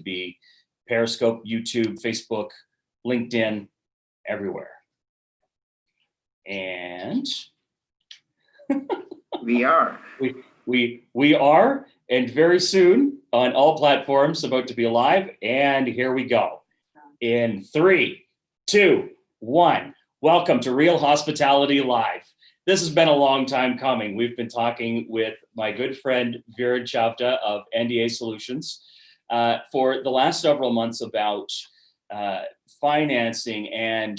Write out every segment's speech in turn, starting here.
be Periscope, YouTube, Facebook, LinkedIn, everywhere. And we are. We are, and very soon on all platforms, about to be live. And here we go. In 3, 2, 1. Welcome to Real Hospitality Live. This has been a long time coming. We've been talking with my good friend Virendrasinh Chavda of NDA Solutions for the last several months about financing and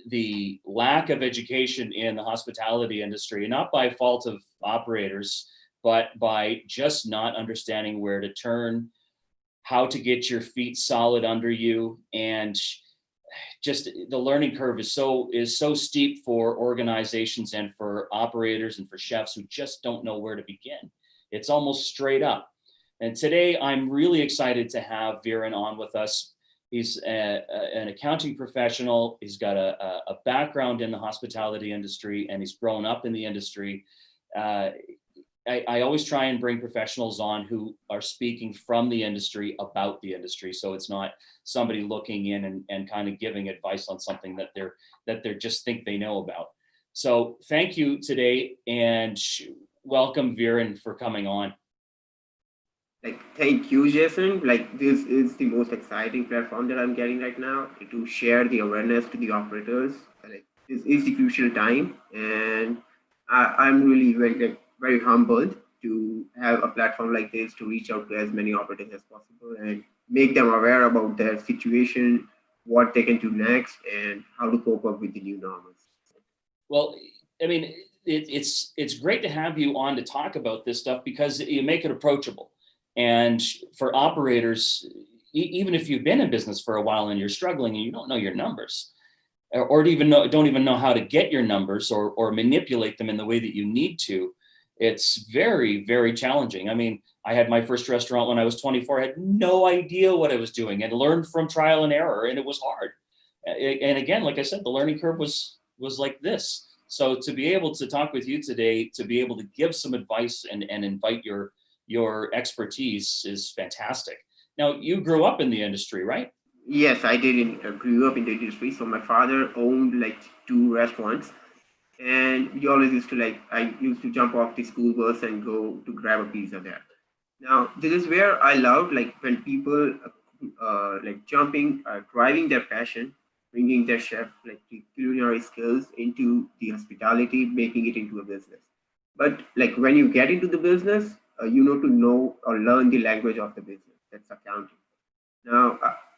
the lack of education in the hospitality industry, and not by fault of operators, but by just not understanding where to turn, how to get your feet solid under you, and just the learning curve is so steep for organizations and for operators and for chefs who just don't know where to begin. It's almost straight up. And today I'm really excited to have Viren on with us. He's an accounting professional. He's got a background in the hospitality industry, and he's grown up in the industry. I always try and bring professionals on who are speaking from the industry about the industry. So it's not somebody looking in and kind of giving advice on something that they're just think they know about. So thank you today, and welcome Viren for coming on. Thank you, Jason. This is the most exciting platform that I'm getting right now to share the awareness to the operators. This is the crucial time, and I'm really very humbled to have a platform like this to reach out to as many operators as possible and make them aware about their situation, what they can do next, and how to cope up with the new normals. Well, I mean, it's great to have you on to talk about this stuff because you make it approachable. And for operators, even if you've been in business for a while and you're struggling and you don't know your numbers, or don't even know how to get your numbers or manipulate them in the way that you need to, it's very, very challenging. I mean, I had my first restaurant when I was 24. I had no idea what I was doing and learned from trial and error, and it was hard. And again, like I said, the learning curve was like this. So to be able to talk with you today, to be able to give some advice and invite your expertise is fantastic. Now, you grew up in the industry, right? Yes, I did. Grew up in the industry. So my father owned 2 restaurants. And we always used to I used to jump off the school bus and go to grab a pizza there. Now, this is where I love when people driving their passion, bringing their chef, the culinary skills into the hospitality, making it into a business. But when you get into the business, you know or learn the language of the business. That's accounting. Now,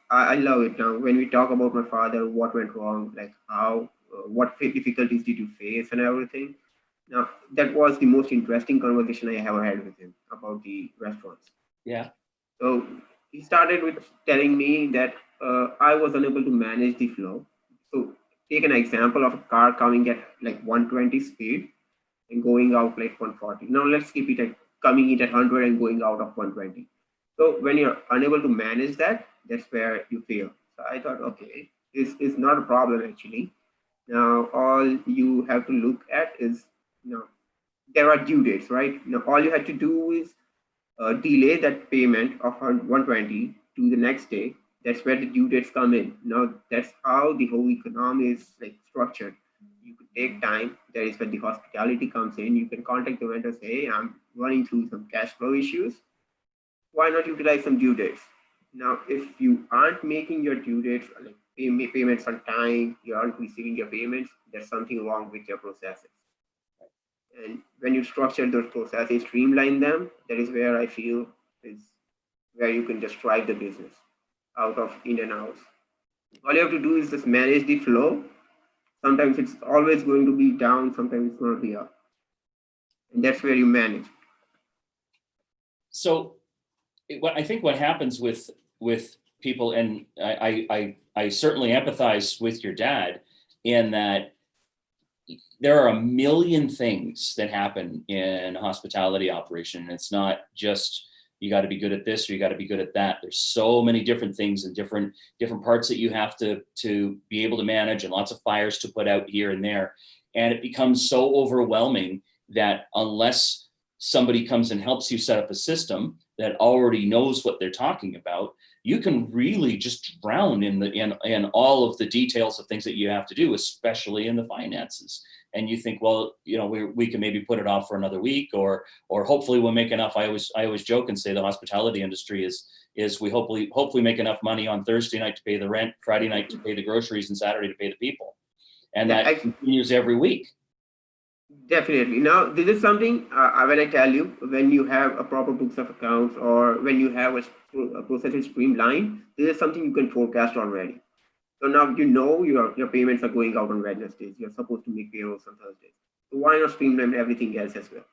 I love it. Now, when we talk about my father, what went wrong, what difficulties did you face and everything. Now, that was the most interesting conversation I ever had with him about the restaurants. Yeah. So he started with telling me that I was unable to manage the flow. So take an example of a car coming at 120 speed and going out 140. Now let's keep it at coming in at 100 and going out of 120. So when you're unable to manage that, that's where you fail. So I thought, okay, this is not a problem actually. Now, all you have to look at is, there are due dates, right? Now, all you have to do is delay that payment of 120 to the next day. That's where the due dates come in. Now, that's how the whole economy is structured. You could take time. That is where the hospitality comes in. You can contact the vendor, say, hey, I'm running through some cash flow issues. Why not utilize some due dates? Now, if you aren't making your due dates, payments on time, you aren't receiving your payments, there's something wrong with your processes. And when you structure those processes, streamline them, that is where I feel is where you can just drive the business out of in and out. All you have to do is just manage the flow. Sometimes it's always going to be down, sometimes it's going to be up. And that's where you manage. So I think what happens with people, and I certainly empathize with your dad in that there are a million things that happen in a hospitality operation. And it's not just you got to be good at this or you got to be good at that. There's so many different things and different parts that you have to be able to manage, and lots of fires to put out here and there. And it becomes so overwhelming that unless somebody comes and helps you set up a system that already knows what they're talking about, you can really just drown in all of the details of things that you have to do, especially in the finances. And you think, well, we can maybe put it off for another week, or hopefully we'll make enough. I always joke and say the hospitality industry is we hopefully make enough money on Thursday night to pay the rent, Friday night to pay the groceries, and Saturday to pay the people. And Yeah, that continues every week. definitely. Now, this is something when I tell you, when you have a proper books of accounts, or when you have a process is streamlined, this is something you can forecast already. So now your payments are going out on Wednesdays. You're supposed to make payrolls on Thursdays. So why not streamline everything else as well?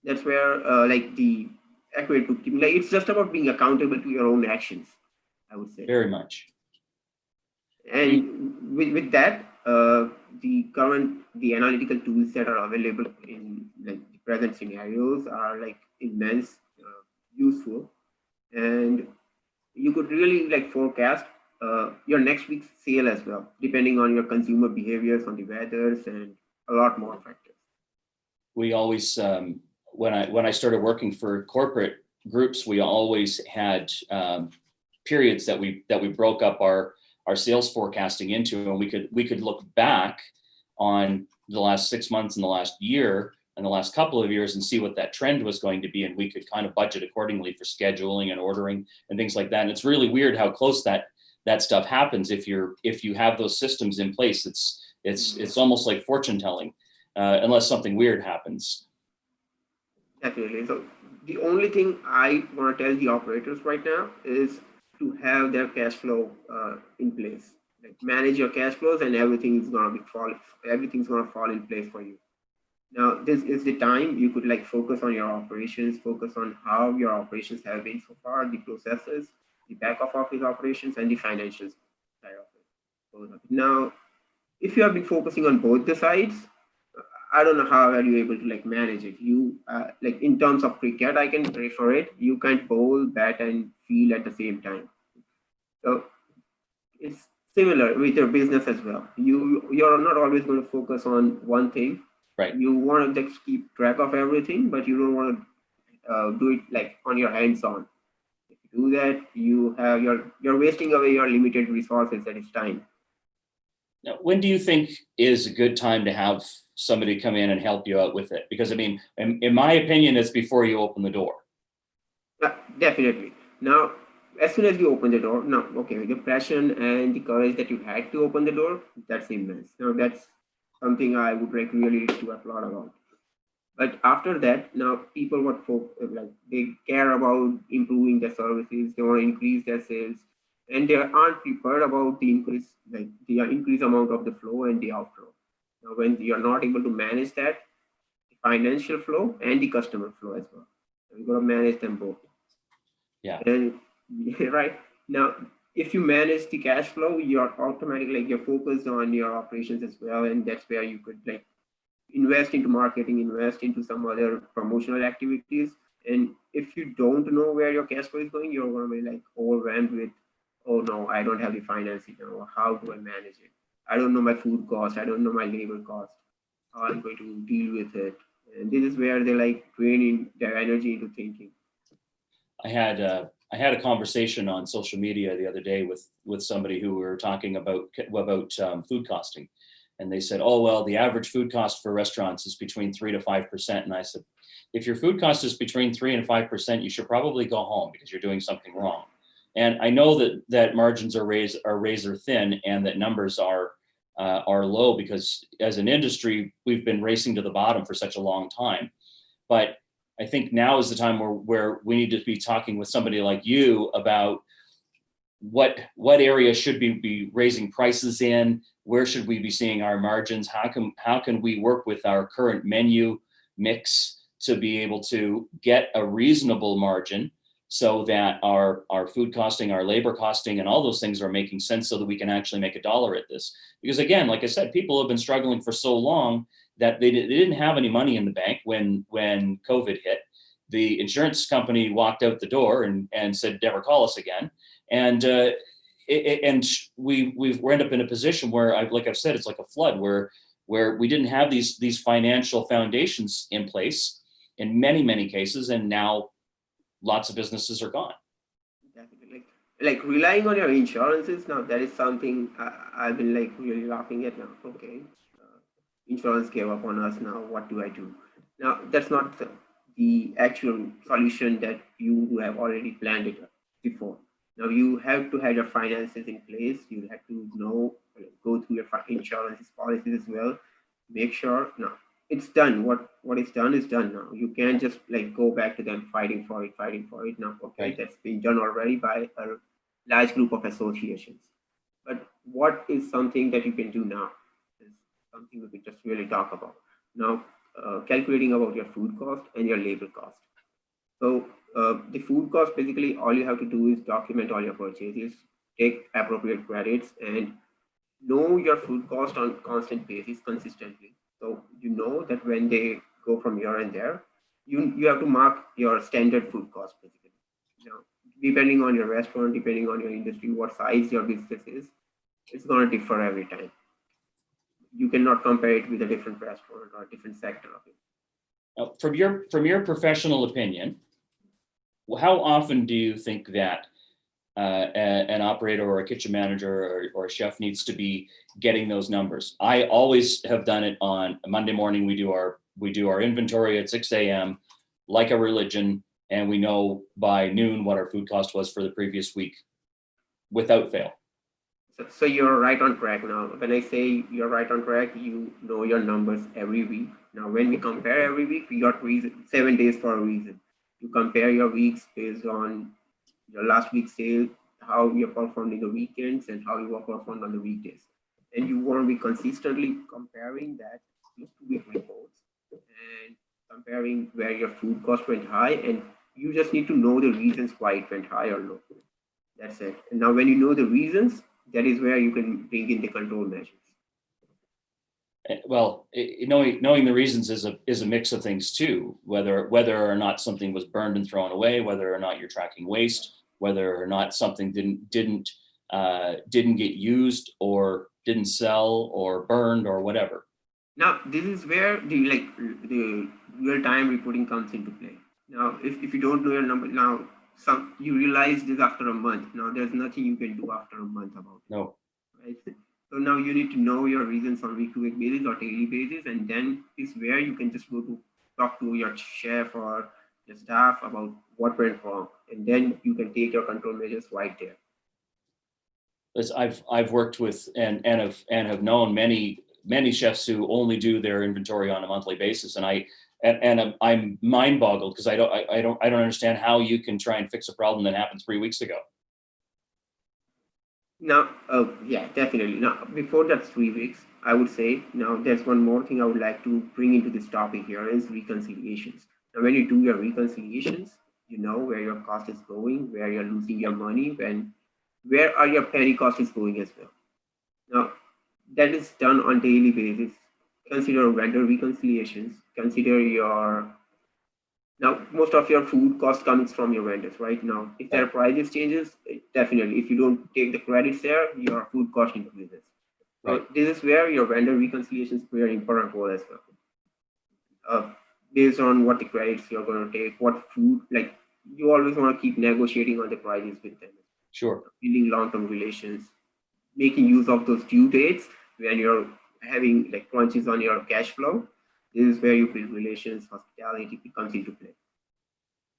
That's where like the accurate bookkeeping, like it's just about being accountable to your own actions, I would say. Very much. And with that, the analytical tools that are available in like the present scenarios are like immense, useful, and you could really like forecast your next week's sale as well, depending on your consumer behaviors, on the weathers, and a lot more factors. We always, when I started working for corporate groups, we always had periods that we broke up our sales forecasting into, and we could look back on the last 6 months and the last year and the last couple of years and see what that trend was going to be, and we could kind of budget accordingly for scheduling and ordering and things like that. And it's really weird how close that stuff happens if you have those systems in place. It's almost like fortune telling, unless something weird happens. Definitely. So the only thing I want to tell the operators right now is to have their cash flow in place. Like manage your cash flows, and everything's gonna fall in place for you. Now, this is the time you could like focus on your operations, focus on how your operations have been so far, the processes, the back of office operations, and the financials side of it. Both of it. Now, if you have been focusing on both the sides, I don't know how are you able to like manage it. You like in terms of cricket, I can refer it. You can't bowl, bat, and field at the same time. So it's similar with your business as well. You're not always going to focus on one thing. Right. You want to just keep track of everything, but you don't want to do it like on your hands on. If you do that, you're wasting away your limited resources, that is time. Now, when do you think is a good time to have somebody come in and help you out with it? Because I mean, in my opinion, it's before you open the door. Definitely. Now, as soon as you open the door, now, okay, the passion and the courage that you had to open the door, that's immense. Now, that's something I would like really to applaud about. But after that, now people like they care about improving their services, they want to increase their sales, and they aren't prepared about the increased amount of the flow and the outflow. Now, when you're not able to manage that, the financial flow and the customer flow as well, you got to manage them both. Yeah. And right now, if you manage the cash flow, you're automatically like you're focused on your operations as well, and that's where you could like invest into marketing, invest into some other promotional activities. And if you don't know where your cash flow is going, you're going to be like overwhelmed with, oh no, I don't have the financing now. How do I manage it? I don't know my food cost. I don't know my labor cost. How I'm going to deal with it. And this is where they like draining their energy into thinking. I had a conversation on social media the other day with somebody who were talking about food costing, and they said, "Oh well, the average food cost for restaurants is between 3 to 5%." And I said, "If your food cost is between 3 and 5%, you should probably go home because you're doing something wrong." And I know that margins are razor thin, and that numbers are low because as an industry we've been racing to the bottom for such a long time, but I think now is the time where we need to be talking with somebody like you about what area should we be raising prices in, where should we be seeing our margins, how can we work with our current menu mix to be able to get a reasonable margin so that our food costing, our labor costing, and all those things are making sense so that we can actually make a dollar at this. Because again, like I said, people have been struggling for so long that they didn't have any money in the bank when COVID hit. The insurance company walked out the door and said, never call us again. And we're end up in a position where, like I've said, it's like a flood where we didn't have these financial foundations in place in many cases, and now lots of businesses are gone. Definitely. like relying on your insurances now, that is something I've been like really laughing at now. Okay, insurance gave up on us now. What do I do? Now that's not the actual solution that you have already planned it before. Now you have to have your finances in place. You have to know, go through your insurance policies as well. Make sure now it's done. What is done is done now. You can't just like go back to them fighting for it now. Okay, Right. that's been done already by a large group of associations. But what is something that you can do now? Is something we could just really talk about. Now, calculating about your food cost and your labor cost. So the food cost, basically, all you have to do is document all your purchases, take appropriate credits, and know your food cost on constant basis consistently. So you know that when they go from here and there, you have to mark your standard food cost basically. Now, depending on your restaurant, depending on your industry, what size your business is, it's going to differ every time. You cannot compare it with a different restaurant or a different sector of it. Now, from your professional opinion, how often do you think that an operator or a kitchen manager or a chef needs to be getting those numbers? I always have done it on a Monday morning. We do our inventory at 6 a.m. like a religion, and we know by noon what our food cost was for the previous week without fail. So you're right on track now. When I say you're right on track, you know your numbers every week. Now, when we compare every week, we got 7 days for a reason. You compare your weeks based on your last week's sale, how you performed in the weekends, and how you performed on the weekdays. And you want to be consistently comparing that week reports and comparing where your food cost went high, and you just need to know the reasons why it went high or low. That's it. And now, when you know the reasons, that is where you can bring in the control measures. Well, knowing the reasons is a mix of things too. Whether or not something was burned and thrown away, whether or not you're tracking waste, whether or not something didn't get used or didn't sell or burned or whatever. Now, this is where the real time reporting comes into play. Now, if you don't know your number now, you realize this after a month. Now, there's nothing you can do after a month about it. No. Right? So now you need to know your reasons on week-to-week basis or daily basis, and then is where you can just go to talk to your chef or your staff about what went wrong, and then you can take your control measures right there. As I've worked with and have known many chefs who only do their inventory on a monthly basis, and I'm mind boggled because I don't understand how you can try and fix a problem that happened 3 weeks ago. Now, yeah, definitely. Now, before that 3 weeks, I would say now there's one more thing I would like to bring into this topic here is reconciliations. Now, when you do your reconciliations, you know where your cost is going, where you're losing your money, where are your petty cost is going as well. Now, that is done on daily basis. Consider vendor reconciliations. Consider your now most of your food cost comes from your vendors right now. If their prices changes, definitely. If you don't take the credits there, your food cost increases. So right. This is where your vendor reconciliations play an important role as well. Based on what the credits you're going to take, what food, like you always want to keep negotiating on the prices with them. Sure. Building long-term relations, making use of those due dates when you're having like crunches on your cash flow. This is where you build relations, hospitality comes into play.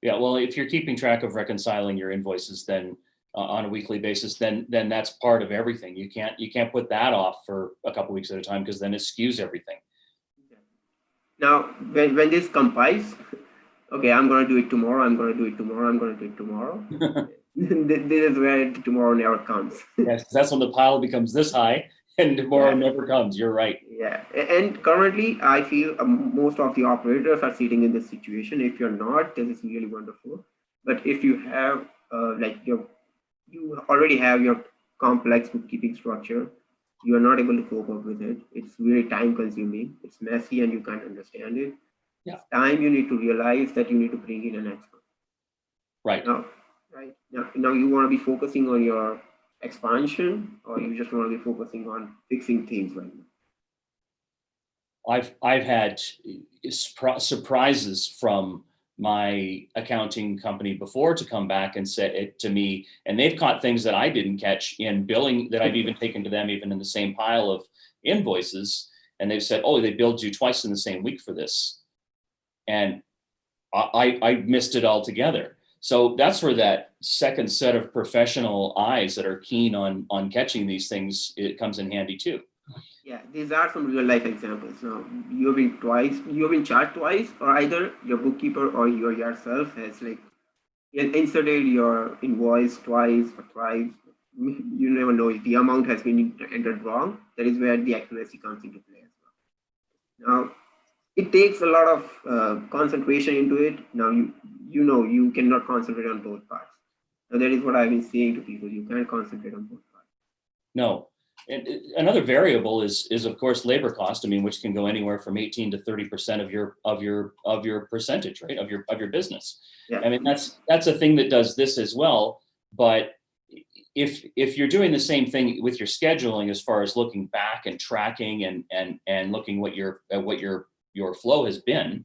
Yeah, well, if you're keeping track of reconciling your invoices, then on a weekly basis, then that's part of everything. You can't put that off for a couple weeks at a time because then it skews everything. Now, when this compiles, okay, I'm going to do it tomorrow. I'm going to do it tomorrow. I'm going to do it tomorrow. This is where tomorrow never comes. Yes, that's when the pile becomes this high and tomorrow never comes. You're right. Yeah, and currently I feel most of the operators are sitting in this situation. If you're not, this is really wonderful. But if you have you already have your complex bookkeeping structure, you are not able to cope up with it. It's really time consuming. It's messy and you can't understand it. Yeah. It's time you need to realize that you need to bring in an expert. Right. Now you want to be focusing on your expansion, or you just want to be focusing on fixing things right now? I've had surprises from my accounting company before to come back and say it to me, and they've caught things that I didn't catch in billing that I've even taken to them, even in the same pile of invoices. And they've said, oh, they billed you twice in the same week for this. And I missed it altogether. So that's where that second set of professional eyes that are keen on catching these things, it comes in handy too. Yeah, these are some real life examples. Now, you've been charged twice, or either your bookkeeper or you yourself has like inserted your invoice twice or thrice. You never know if the amount has been entered wrong. That is where the accuracy comes into play as well. Now, it takes a lot of concentration into it. Now, you cannot concentrate on both parts. Now, that is what I've been saying to people. You can't concentrate on both parts. No. And another variable is of course labor cost. I mean, which can go anywhere from 18 to 30% of your percentage, right, of your business. Yeah. I mean, that's a thing that does this as well. But if you're doing the same thing with your scheduling, as far as looking back and tracking and looking what your flow has been,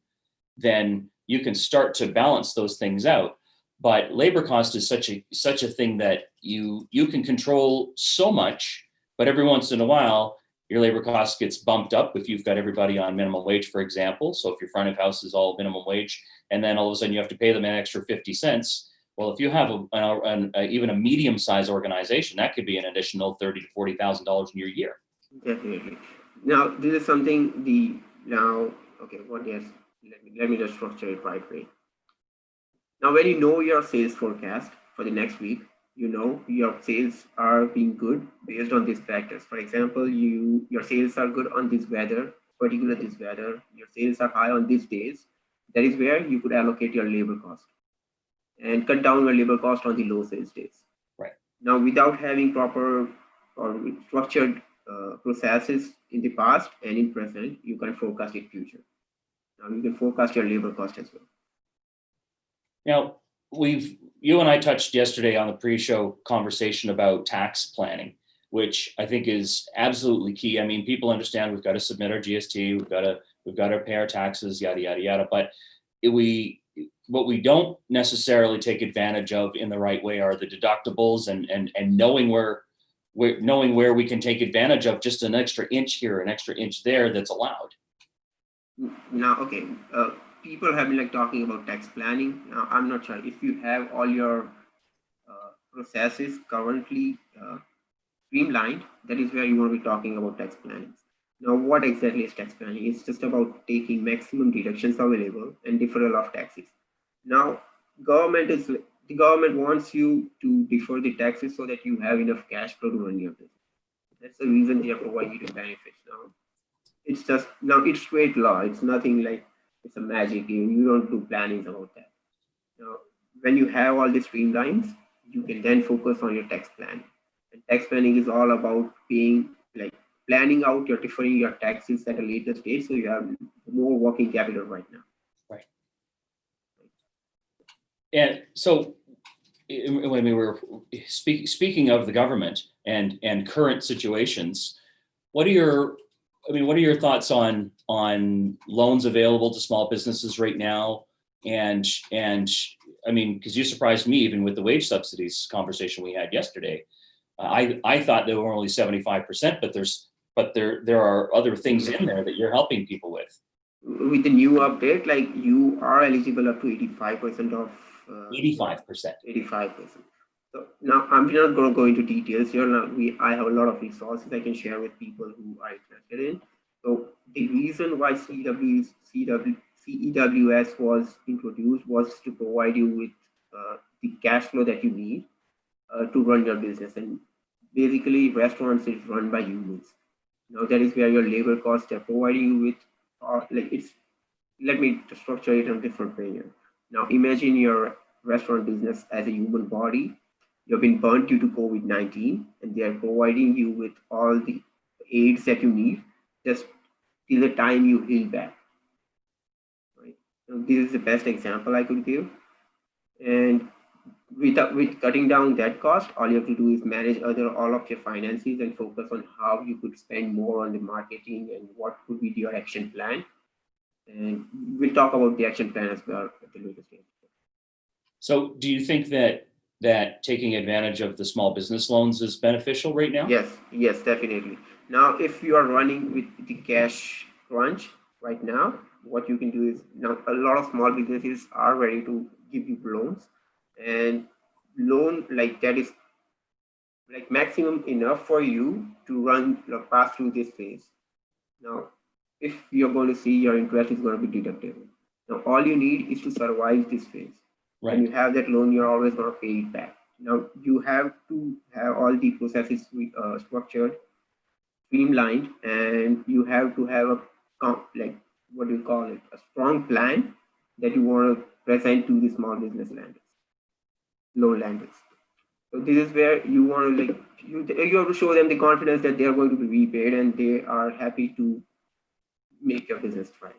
then you can start to balance those things out. But labor cost is such a thing that you can control so much. But every once in a while, your labor cost gets bumped up if you've got everybody on minimum wage, for example. So if your front of house is all minimum wage, and then all of a sudden you have to pay them an extra 50 cents. Well, if you have even a medium-sized organization, that could be an additional $30,000 to $40,000 in your year. Definitely. Now, this is something let me just structure it right way. Now, when you know your sales forecast for the next week, you know your sales are being good based on these factors. For example, your sales are good on this weather, particularly this weather. Your sales are high on these days. That is where you could allocate your labor cost and cut down your labor cost on the low sales days. Right. Now, without having proper or structured processes in the past and in present, you can forecast in future. Now, you can forecast your labor cost as well. Now, you and I touched yesterday on the pre-show conversation about tax planning, which I think is absolutely key. I mean, people understand we've got to submit our GST, we've got to pay our taxes, yada yada yada. But what we don't necessarily take advantage of in the right way are the deductibles and knowing where we can take advantage of just an extra inch here, an extra inch there that's allowed. Now, okay. People have been talking about tax planning. Now, I'm not sure if you have all your processes currently streamlined. That is where you want to be talking about tax planning. Now, what exactly is tax planning? It's just about taking maximum deductions available and deferral of taxes. Now, the government wants you to defer the taxes so that you have enough cash flow to run your business. That's the reason they are providing you the benefits. Now, it's straight law. It's nothing like it's a magic game. You don't do plannings about that. Now, when you have all these streamlines, you can then focus on your tax planning. And tax planning is all about planning out your deferring your taxes at a later stage, so you have more working capital right now. Right. And so, when we were speaking of the government and current situations, what are your thoughts on loans available to small businesses right now? And I mean, because you surprised me even with the wage subsidies conversation we had yesterday. I thought they were only 75%, but there are other things in there that you're helping people with. With the new update, you are eligible up to 85% of 85%. 85%. So now I'm not going to go into details here. Now I have a lot of resources I can share with people who are interested in. So the reason why CEWS was introduced was to provide you with the cash flow that you need to run your business. And basically, restaurants is run by humans. Now that is where your labor costs are providing you with. Let me structure it in a different way here. Now imagine your restaurant business as a human body. You've been burnt due to COVID-19, and they are providing you with all the aids that you need just till the time you heal back. Right? So this is the best example I could give. And with cutting down that cost, all you have to do is manage all of your finances and focus on how you could spend more on the marketing and what could be your action plan. And we'll talk about the action plan as well at the later stage. So do you think that taking advantage of the small business loans is beneficial right now? Yes, definitely. Now, if you are running with the cash crunch right now, what you can do is, now a lot of small businesses are ready to give you loans, and loan like that is like maximum enough for you to run pass through this phase. Now, if you're going to see your interest is going to be deductible. Now, all you need is to survive this phase. When you Right. have that loan, you're always going to pay it back. Now, you have to have all the processes structured, streamlined, and you have to have a like what do you call it, a strong plan that you want to present to the small business lenders, loan lenders. So this is where you want to like you have to show them the confidence that they are going to be repaid and they are happy to make your business thrive.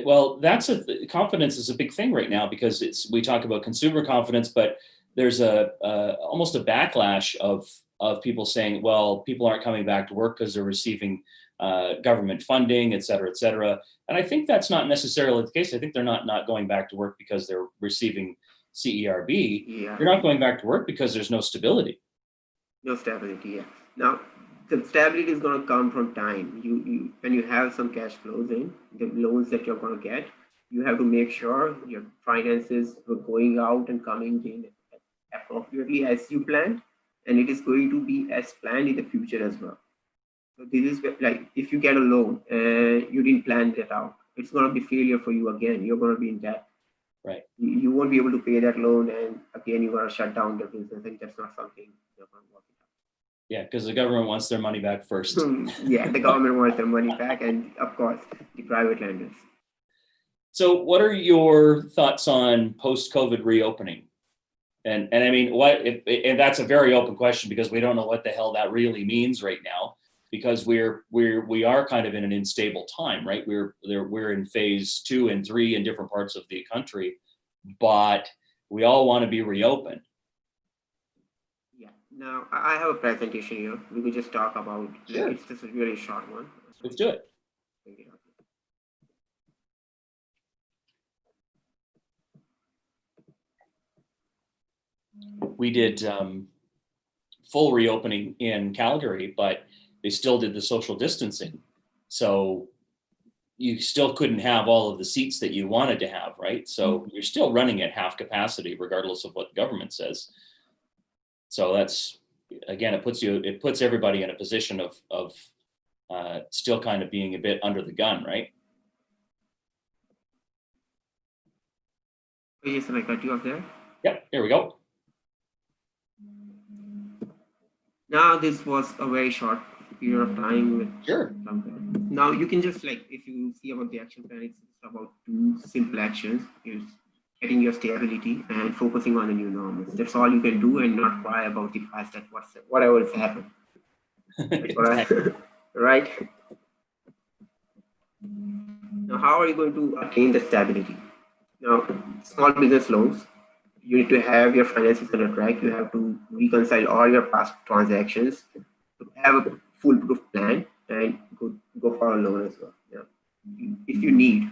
Well, that's confidence is a big thing right now because we talk about consumer confidence, but there's almost a backlash of people saying, well, people aren't coming back to work because they're receiving government funding, et cetera, et cetera. And I think that's not necessarily the case. I think they're not going back to work because they're receiving CERB. Yeah, They're not going back to work because there's no stability. no stability. Yeah. Now the stability is going to come from time. You when you have some cash flows in the loans that you're going to get, you have to make sure your finances are going out and coming in appropriately as you planned, and it is going to be as planned in the future as well. So this is like if you get a loan and you didn't plan that out, it's going to be failure for you again. You're going to be in debt. Right. You won't be able to pay that loan, and again you're going to shut down the business, and that's not something you're going to work Yeah, because the government wants their money back first. out. Yeah, the government wants their money back, and of course the private lenders. So, what are your thoughts on post-COVID reopening? And I mean, and that's a very open question because we don't know what the hell that really means right now because we are kind of in an unstable time, right? We're in phase 2 and 3 in different parts of the country, but we all want to be reopened. Yeah. Now I have a presentation here. We could just talk about. Sure. It's just a really short one. Let's do it. We did full reopening in Calgary, but they still did the social distancing. So you still couldn't have all of the seats that you wanted to have, right? So you're still running at half capacity, regardless of what the government says. So that's, again, it puts everybody in a position of still kind of being a bit under the gun, right? Yes, I cut you off there. Yep, there we go. Now this was a very short period of time with Sure. Now you can just like if you see about the action plan, it's about 2 simple actions. Is getting your stability and focusing on the new normals. That's all you can do and not cry about the past that whatever has happened. Exactly. Right? Now how are you going to attain the stability? Now small business loans, you need to have your finances under track. You have to reconcile all your past transactions to have a foolproof plan and go for a loan as well. Yeah. If you need,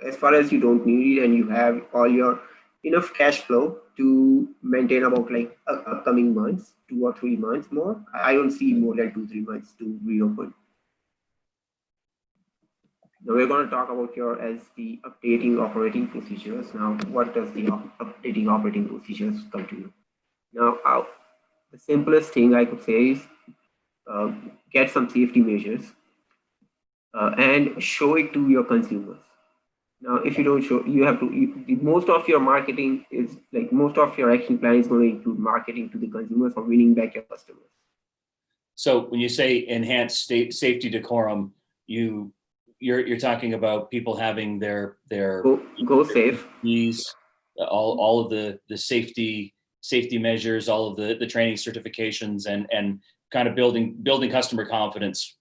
as far as you don't need it and you have all your enough cash flow to maintain about like upcoming months, 2 or 3 months more. I don't see more than 2-3 months to reopen. Now we're going to talk about the updating operating procedures. Now, what does the updating operating procedures come to you? Now, the simplest thing I could say is get some safety measures and show it to your consumers. Now, if you don't show, you have to. Most of your marketing is like most of your action plan is going to include marketing to the consumers or winning back your customers. So when you say enhanced safety decorum, you're talking about people having their go safe. All of the safety measures, all of the training certifications, and kind of building customer confidence.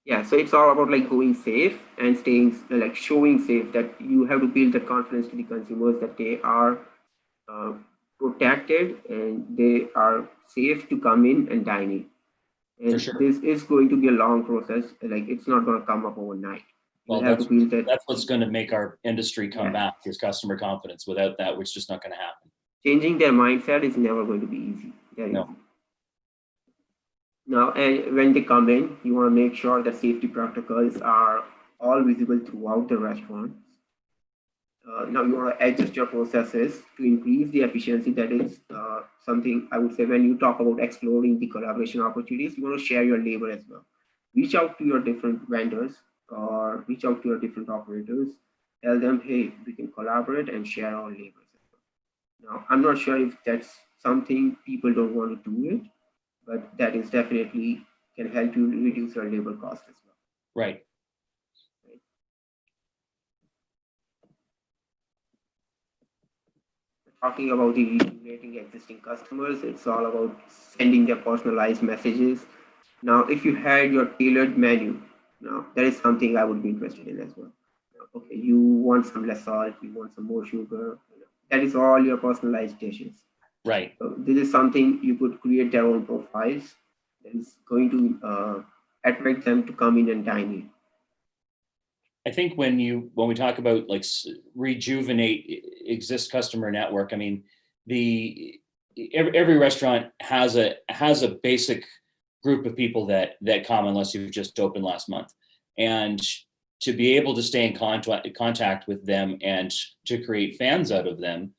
Yeah, so it's all about like going safe and staying like showing safe, that you have to build that confidence to the consumers that they are protected and they are safe to come in and dine in. And sure. This is going to be a long process. Like it's not going to come up overnight. You'll Well, have to build that. that's what's going to make our industry come Yeah. back, is customer confidence. Without that, it's just not going to happen. Changing their mindset is never going to be easy. No. Easy. Now, and when they come in, you want to make sure that safety protocols are all visible throughout the restaurant. Now you want to adjust your processes to increase the efficiency. That is something I would say when you talk about exploring the collaboration opportunities, you want to share your labor as well. Reach out to your different vendors or reach out to your different operators. Tell them, hey, we can collaborate and share our labor as well. Now, I'm not sure if that's something people don't want to do it, but that is definitely can help you reduce your labor cost as well. Right. Talking about the rejuvenating existing customers, it's all about sending their personalized messages. Now, if you had your tailored menu, now that is something I would be interested in as well. Okay, you want some less salt, you want some more sugar. That is all your personalized dishes. Right. So this is something you could create their own profiles that is going to attract them to come in and dine in. I think when we talk about like rejuvenate exist customer network, I mean, every restaurant has a basic group of people that come, unless you've just opened last month, and to be able to stay in contact with them and to create fans out of them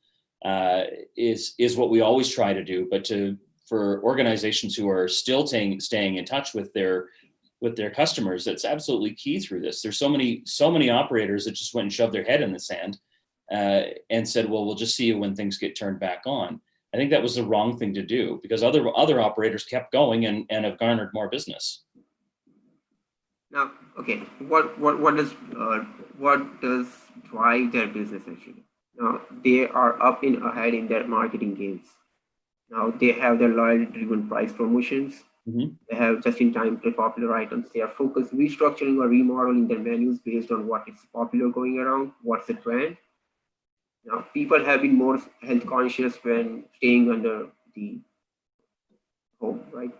is what we always try to do. But for organizations who are still staying in touch with their customers, that's absolutely key through this. There's so many operators that just went and shoved their head in the sand and said, well, we'll just see you when things get turned back on. I think that was the wrong thing to do, because other operators kept going and have garnered more business. Now, okay, what does drive their business actually? Now, they are up and ahead in their marketing games. Now, they have their loyalty-driven price promotions. Mm-hmm. They have just-in-time popular items. They are focused, restructuring or remodeling their menus based on what is popular going around, what's the trend. Now, people have been more health conscious when staying under the home, right?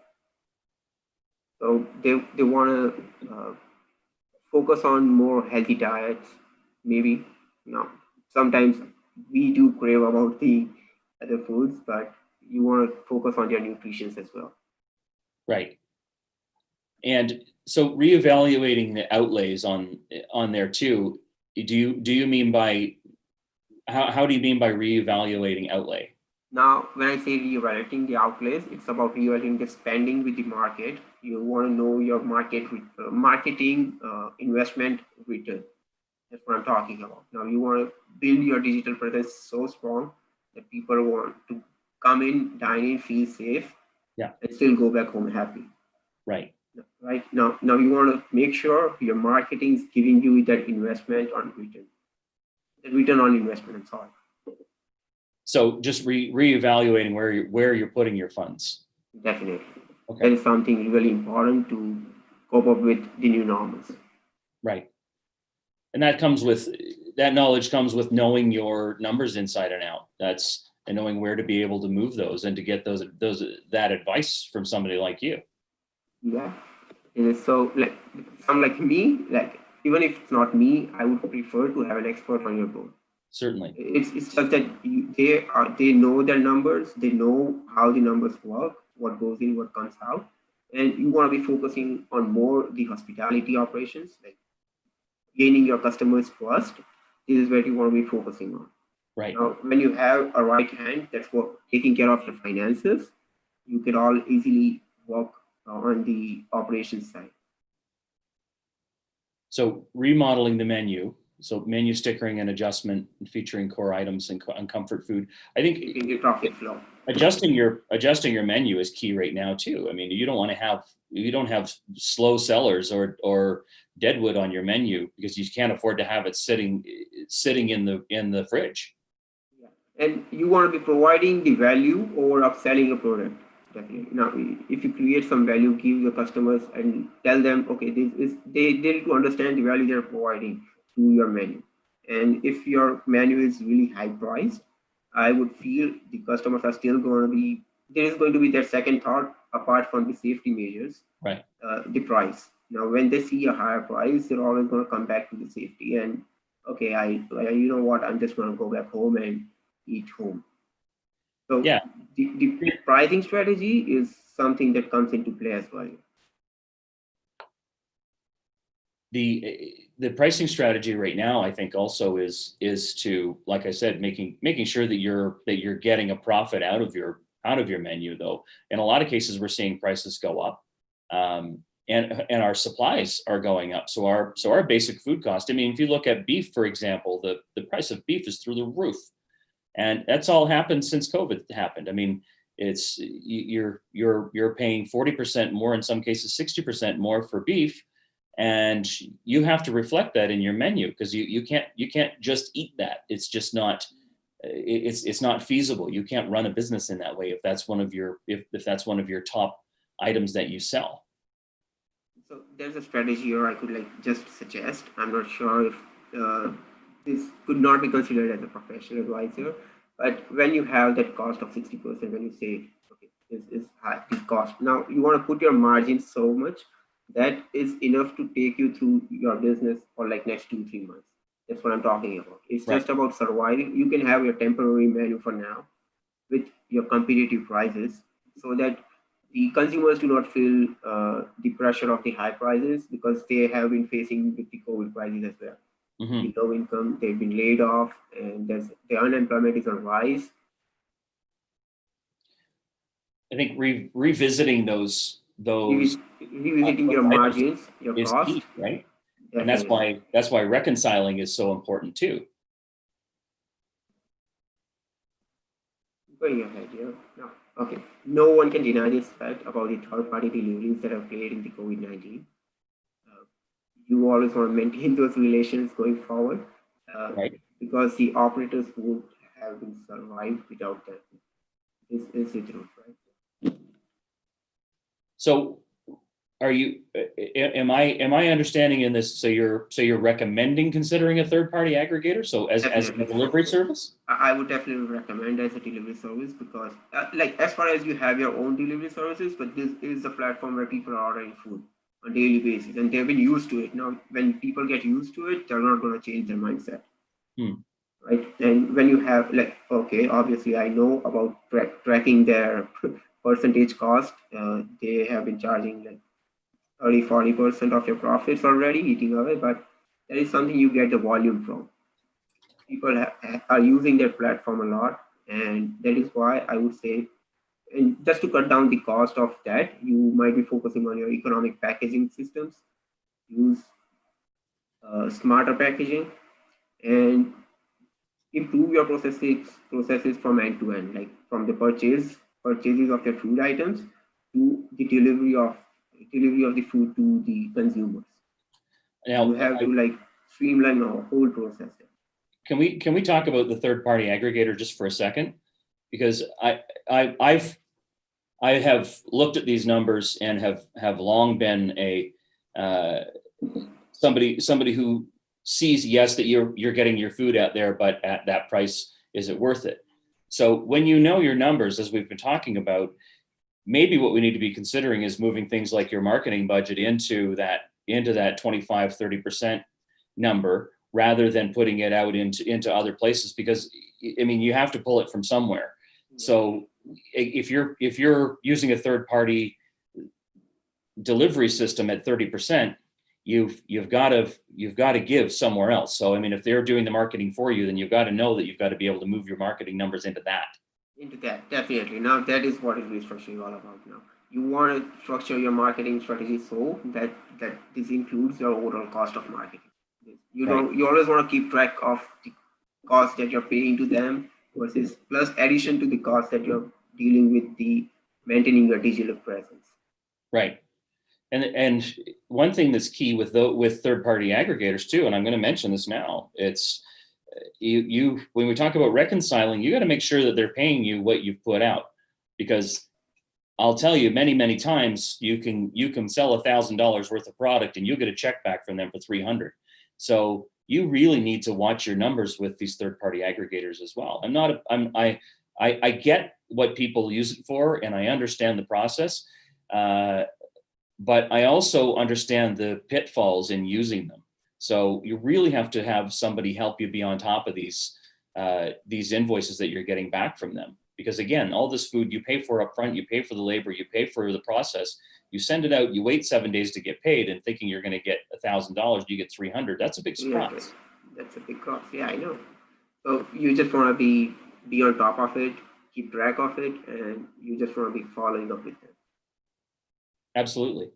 So they want to focus on more healthy diets, maybe. Now, sometimes we do crave about the other foods, but you want to focus on their nutrition as well. Right. And so reevaluating the outlays on there too, do you mean by, how do you mean by reevaluating outlay? Now, when I say reevaluating the outlays, it's about reevaluating the spending with the market. You want to know your marketing investment return. That's what I'm talking about. Now, you want to build your digital presence so strong that people want to come in, dine in, feel safe, yeah, and still go back home happy. Right. Right. Now you want to make sure your marketing is giving you that investment on return. The return on investment, I'm sorry. So just reevaluating where you're putting your funds. Definitely. Okay. That is something really important to cope up with the new normals. Right. And that knowledge comes with knowing your numbers inside and out. And knowing where to be able to move those and to get that advice from somebody like you. Yeah. And so like me, like even if it's not me, I would prefer to have an expert on your board. Certainly. It's just that they know their numbers, they know how the numbers work, what goes in, what comes out, and you want to be focusing on more the hospitality operations, like gaining your customers trust. This is where you want to be focusing on. Right. Now, when you have a right hand that's what taking care of your finances, you can all easily work on the operations side. So remodeling the menu. So menu stickering and adjustment, featuring core items and comfort food. I think adjusting your menu is key right now too. I mean, you don't have slow sellers or deadwood on your menu, because you can't afford to have it sitting in the fridge. Yeah. And you want to be providing the value over upselling a product. Definitely. Now, if you create some value, give your customers and tell them, okay, they need to understand the value they're providing to your menu. And if your menu is really high priced, I would feel the customers are still going to be, there is going to be their second thought apart from the safety measures, right? The price. Now, when they see a higher price, they're always going to come back to the safety and okay, you know what, I'm just going to go back home and eat home. So Yeah. the pricing strategy is something that comes into play as well. The pricing strategy right now, I think, also is to, like I said, making sure that you're getting a profit out of your menu. Though in a lot of cases, we're seeing prices go up, and our supplies are going up. So our basic food cost. I mean, if you look at beef, for example, the price of beef is through the roof, and that's all happened since COVID happened. I mean, it's you're paying 40% more, in some cases 60% more for beef, and you have to reflect that in your menu, because you can't just eat that. It's just not it's not feasible. You can't run a business in that way if that's one of your if that's one of your top items that you sell. So there's a strategy here I could like just suggest. I'm not sure if this could not be considered as a professional advisor, but when you have that cost of 60%, when you say, okay, this is high, the cost. Now you want to put your margin so much that is enough to take you through your business for like next 2-3 months. That's what I'm talking about. It's Right. just about surviving. You can have your temporary menu for now with your competitive prices so that the consumers do not feel the pressure of the high prices, because they have been facing with the COVID crisis as well. Mm-hmm. The low income, they've been laid off, and the unemployment is on rise. I think revisiting those Revisiting your items margins, your is cost. key, right? And Definitely. that's why reconciling is so important too. Going ahead, yeah. No. Okay. No one can deny this fact about the third-party deliveries that have played in the COVID-19. You always want to maintain those relations going forward, uh, Right. because the operators would have been survived without them. This is the truth, right? So are you am I understanding in this, so you're recommending considering a third party aggregator, so as a Definitely. delivery service? I would definitely recommend as a delivery service, because like as far as you have your own delivery services, but this is a platform where people are ordering food on daily basis and they've been used to it. Now when people get used to it, they're not going to change their mindset. Hmm. Right? And when you have like, okay, obviously I know about tracking their percentage cost. They have been charging like 30-40% of your profits already eating away, but that is something you get the volume from. People are using their platform a lot, and that is why I would say, and just to cut down the cost of that, you might be focusing on your economic packaging systems, use smarter packaging, and improve your processes from end to end, like from the purchases of your food items to the delivery of the food to the consumers. You Now, have to like streamline the whole process. can we talk about the third party aggregator just for a second? Because I have looked at these numbers and have long been a somebody who sees, yes, that you're getting your food out there, but at that price, is it worth it? So when you know your numbers, as we've been talking about, maybe what we need to be considering is moving things like your marketing budget into that 25-30% number, rather than putting it out into other places, because I mean, you have to pull it from somewhere. So if you're using a third party delivery system at 30%, you've got to give somewhere else. So I mean, if they're doing the marketing for you, then you've got to know that you've got to be able to move your marketing numbers into that. Into that, definitely. Now that is what is restructuring all about. Now you want to structure your marketing strategy so that this includes your overall cost of marketing. You Right. don't, you always want to keep track of the cost that you're paying to them versus plus addition to the cost that you're dealing with the maintaining your digital presence. Right. And one thing that's key with third party aggregators too, and I'm going to mention this now, it's you when we talk about reconciling, you got to make sure that they're paying you what you've put out, because I'll tell you, many times you can sell $1,000 worth of product and you'll get a check back from them for 300. So you really need to watch your numbers with these third party aggregators as well. I get what people use it for, and I understand the process. but I also understand the pitfalls in using them. So you really have to have somebody help you be on top of these invoices that you're getting back from them. Because again, all this food you pay for up front, you pay for the labor, you pay for the process, you send it out, you wait 7 days to get paid, and thinking you're going to get $1,000, you get 300. That's a big surprise. That's a big cost. Yeah, I know. So you just want to be on top of it, keep track of it, and you just want to be following up with them. Absolutely.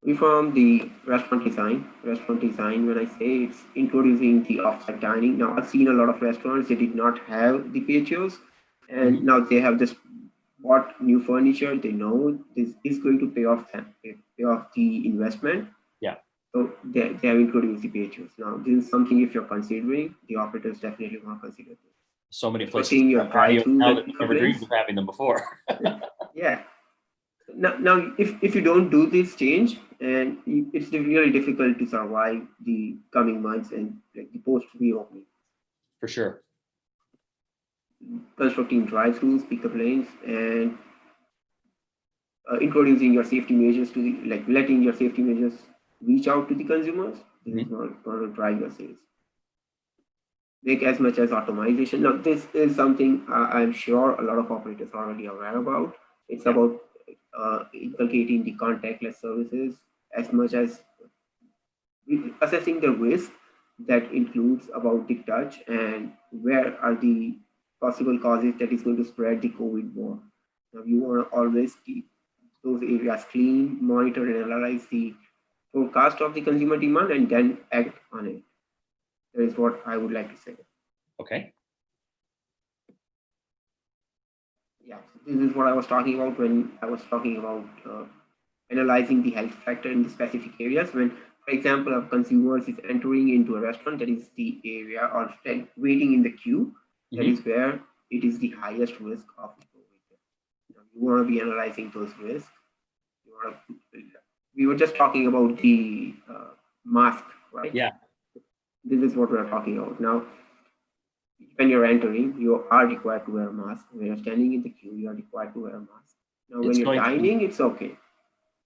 We from the restaurant design. Restaurant design, when I say it's introducing the offsite dining. Now I've seen a lot of restaurants, they did not have the PHOs, and now they have just bought new furniture. They know this is going to pay off the investment. Yeah. So they have introduced the PHOs. Now this is something, if you're considering, the operators definitely want to consider this. So many places Seeing your drive-throughs now and that never dreamed of having them before. Yeah. Now, if you don't do this change, and it's really difficult to survive the coming months and like the post reopening. For sure. Constructing drive-throughs, pickup lanes, and introducing your safety measures to the, like letting your safety measures reach out to the consumers. This is going to drive your sales. Make as much as automation. Now, this is something I'm sure a lot of operators are already aware about. It's about inculcating the contactless services, as much as assessing the risk that includes about the touch and where are the possible causes that is going to spread the COVID more. Now, you want to always keep those areas clean, monitor and analyze the forecast of the consumer demand, and then act on it. That is what I would like to say. Okay. Yeah, so this is what I was talking about when I was talking about analyzing the health factor in the specific areas. When, for example, a consumer is entering into a restaurant, that is the area, or waiting in the queue, that is where it is the highest risk of COVID. You want to be analyzing those risks. We were just talking about the mask, right? Yeah. This is what we're talking about now. When you're entering, you are required to wear a mask. When you're standing in the queue, you are required to wear a mask. Now, when you're dining, it's okay.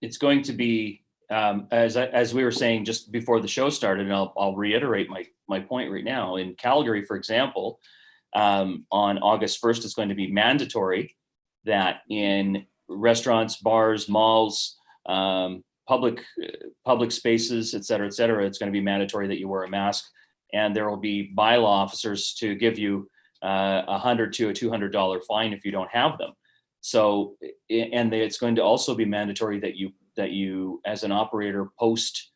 It's going to be, as we were saying just before the show started, and I'll reiterate my point right now. In Calgary, for example, on August 1st, it's going to be mandatory that in restaurants, bars, malls, public spaces, et cetera, it's going to be mandatory that you wear a mask. And there will be bylaw officers to give you $100 to $200 fine if you don't have them. So, and it's going to also be mandatory that you as an operator post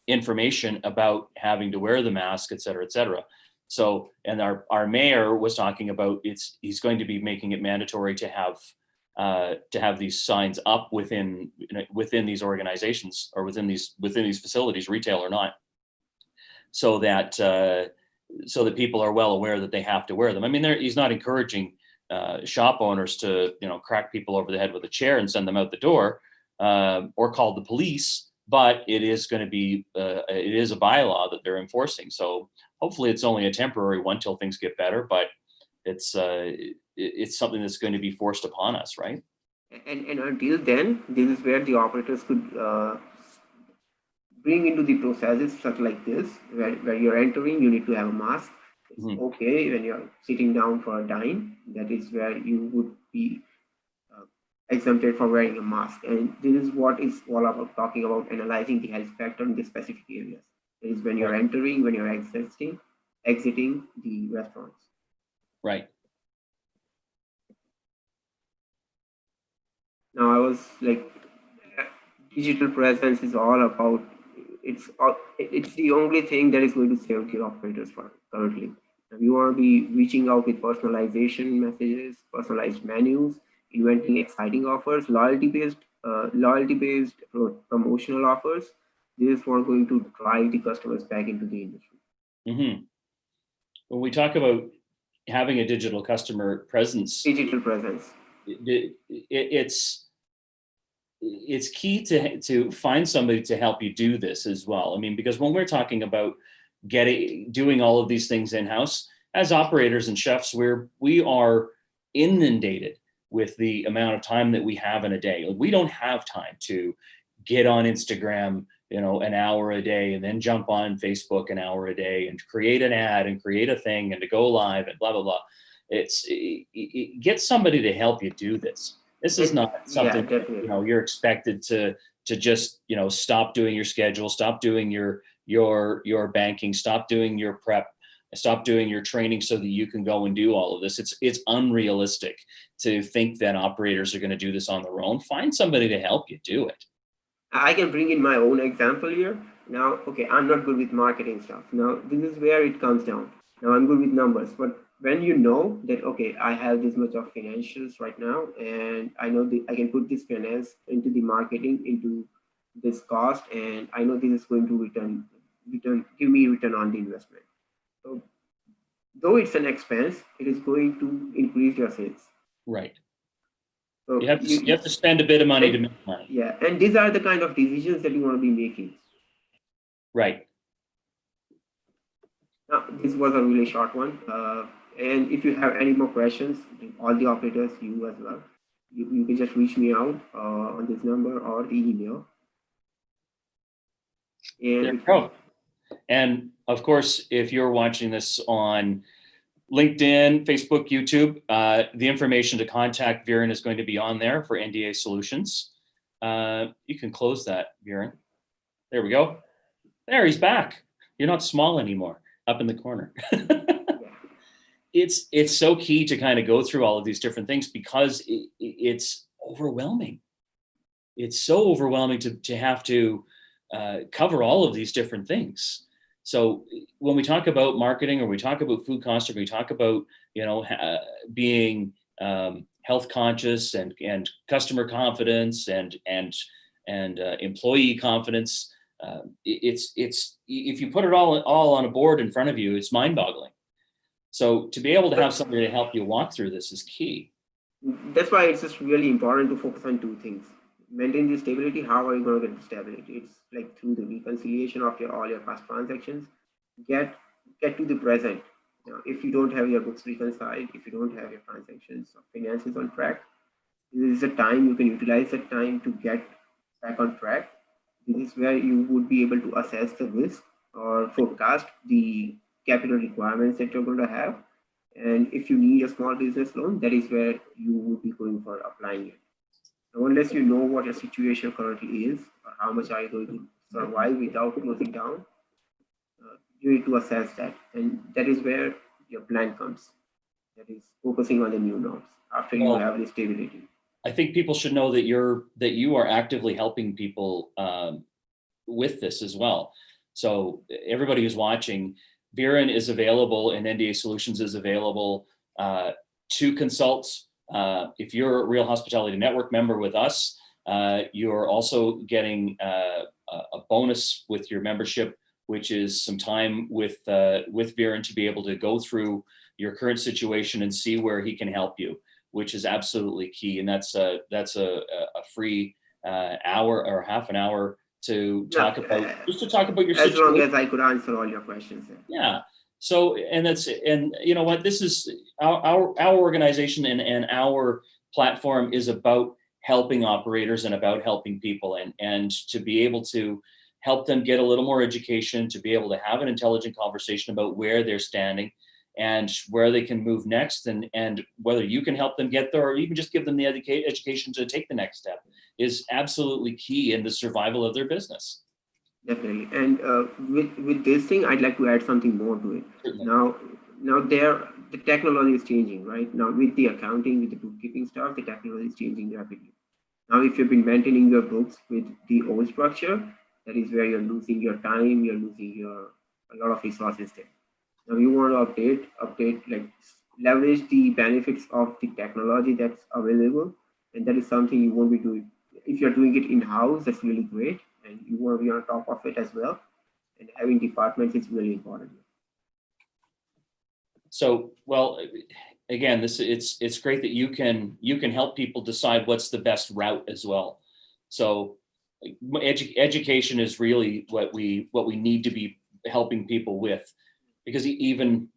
information about having to wear the mask, et cetera, et cetera. So, and our mayor was talking about he's going to be making it mandatory to have these signs up within these organizations or within these facilities, retail or not, so that people are well aware that they have to wear them. I mean, he's not encouraging shop owners to crack people over the head with a chair and send them out the door or call the police, but it is going to be it is a bylaw that they're enforcing. So hopefully it's only a temporary one till things get better, but it's something that's going to be forced upon us, right? And until then, this is where the operators could bring into the processes such like this, where you're entering, you need to have a mask. It's okay when you're sitting down for a dine, that is where you would be exempted from wearing a mask. And this is what is all about, talking about analyzing the health factor in the specific areas. That is when you're entering, when you're exiting the restaurants. Right. Now I was like, digital presence is all about, it's the only thing that is going to save the operators currently. And we want to be reaching out with personalization messages, personalized menus, inventing exciting offers, loyalty-based promotional offers. This is what going to drive the customers back into the industry. Mm-hmm. When we talk about having a digital customer presence, it's key to find somebody to help you do this as well. I mean, because when we're talking about doing all of these things in-house, as operators and chefs, we are inundated with the amount of time that we have in a day. Like, we don't have time to get on Instagram, an hour a day, and then jump on Facebook an hour a day and create an ad and create a thing and to go live and blah, blah, blah. Get somebody to help you do this. This is not something you're expected to just, stop doing your schedule, stop doing your banking, stop doing your prep, stop doing your training so that you can go and do all of this. It's unrealistic to think that operators are going to do this on their own. Find somebody to help you do it. I can bring in my own example here. Now, okay, I'm not good with marketing stuff. Now, this is where it comes down. Now, I'm good with numbers, but when you know that, okay, I have this much of financials right now, and I know I can put this finance into the marketing, into this cost, and I know this is going to give me return on the investment. So, though it's an expense, it is going to increase your sales. Right. So you have to spend a bit of money to make money. Yeah, and these are the kind of decisions that you want to be making. Right. Now, this was a really short one. And if you have any more questions, all the operators, you as well, you can just reach me out on this number or the email. And there you go. And of course, if you're watching this on LinkedIn, Facebook, YouTube, the information to contact Viren is going to be on there for NDA Solutions. You can close that, Viren. There we go. There, he's back. You're not small anymore, up in the corner. It's so key to kind of go through all of these different things because it's overwhelming. It's so overwhelming to have to cover all of these different things. So when we talk about marketing, or we talk about food costs, or we talk about being health conscious and customer confidence and employee confidence, it's if you put it all on a board in front of you, it's mind-boggling. So to be able to have somebody to help you walk through this is key. That's why it's just really important to focus on two things. Maintain the stability. How are you going to get the stability? It's like through the reconciliation of all your past transactions. Get to the present. If you don't have your books reconciled, if you don't have your transactions or finances on track, this is a time you can utilize that time to get back on track. This is where you would be able to assess the risk or forecast the capital requirements that you're going to have. And if you need a small business loan, that is where you would be going for applying it. Now, unless you know what your situation currently is, or how much are you going to survive without closing down, you need to assess that. And that is where your plan comes. That is focusing on the new norms after you have the stability. I think people should know that you are actively helping people with this as well. So everybody who's watching, Viren is available and NDA Solutions is available to consult. If you're a Real Hospitality Network member with us, you're also getting a bonus with your membership, which is some time with Viren to be able to go through your current situation and see where he can help you, which is absolutely key. And that's a free hour or half an hour to talk about your situation. As long as I could answer all your questions. Yeah. So, and you know what, this is our organization and our platform is about helping operators and about helping people and to be able to help them get a little more education, to be able to have an intelligent conversation about where they're standing and where they can move next, and whether you can help them get there or even just give them the education to take the next step is absolutely key in the survival of their business. Definitely. And with this thing, I'd like to add something more to it. Certainly. Now the technology is changing, right? Now with the accounting, with the bookkeeping stuff, the technology is changing rapidly. Now, if you've been maintaining your books with the old structure, that is where you're losing your time, you're losing a lot of resources there. Now you want to update, like leverage the benefits of the technology that's available. And that is something you won't be doing. If you're doing it in-house, that's really great. And you want to be on top of it as well. And having departments is really important. So, well, again, it's great that you can help people decide what's the best route as well. So education is really what we need to be helping people with, because even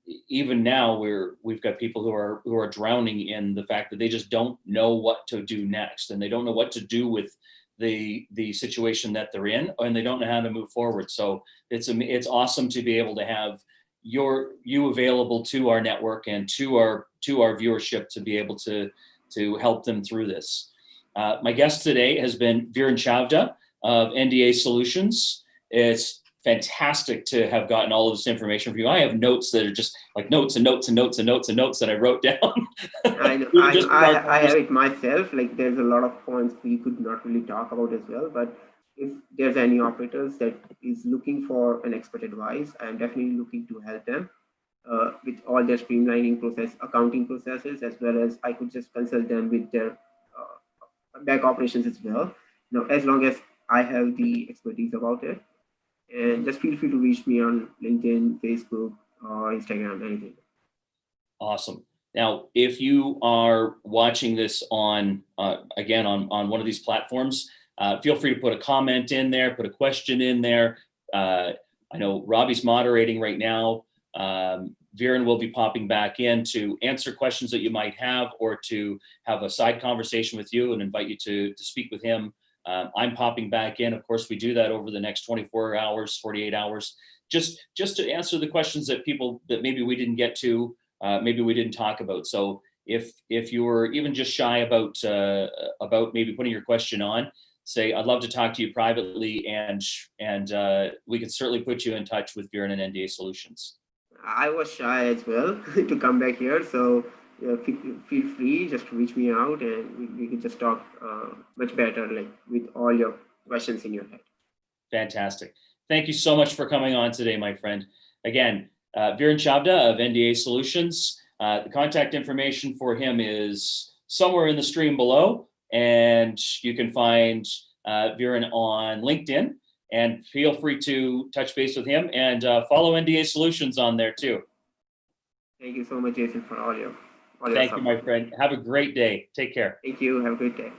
now we've got people who are drowning in the fact that they just don't know what to do next, and they don't know what to do with the situation that they're in, and they don't know how to move forward. So it's awesome to be able to have you available to our network and to our viewership to be able to help them through this. My guest today has been Viren Chavda of NDA Solutions. It's fantastic to have gotten all of this information from you. I have notes that are just like notes and notes and notes and notes and notes that I wrote down. I know. I have it myself. Like there's a lot of points we could not really talk about as well. But if there's any operators that is looking for an expert advice, I'm definitely looking to help them with all their streamlining process, accounting processes, as well as I could just consult them with their back operations as well. As long as I have the expertise about it. And just feel free to reach me on LinkedIn, Facebook, or Instagram, anything. Awesome. Now, if you are watching this on, again, on one of these platforms, feel free to put a comment in there, put a question in there. I know Robbie's moderating right now. Viren will be popping back in to answer questions that you might have, or to have a side conversation with you and invite you to speak with him. I'm popping back in. Of course, we do that over the next 24 hours, 48 hours, just to answer the questions that maybe we didn't get to, maybe we didn't talk about. So if you were even just shy about maybe putting your question on, say, I'd love to talk to you privately, and we can certainly put you in touch with Viren and NDA Solutions. I was shy as well to come back here, so feel free just to reach me out, and we can just talk much better, like with all your questions in your head. Fantastic. Thank you so much for coming on today, my friend. Again, Viren Chavda of NDA Solutions. The contact information for him is somewhere in the stream below, and you can find Viren on LinkedIn, and feel free to touch base with him, and follow NDA Solutions on there too. Thank you so much, Jason, for all your Thank you, my friend. Have a great day. Take care. Thank you. Have a great day.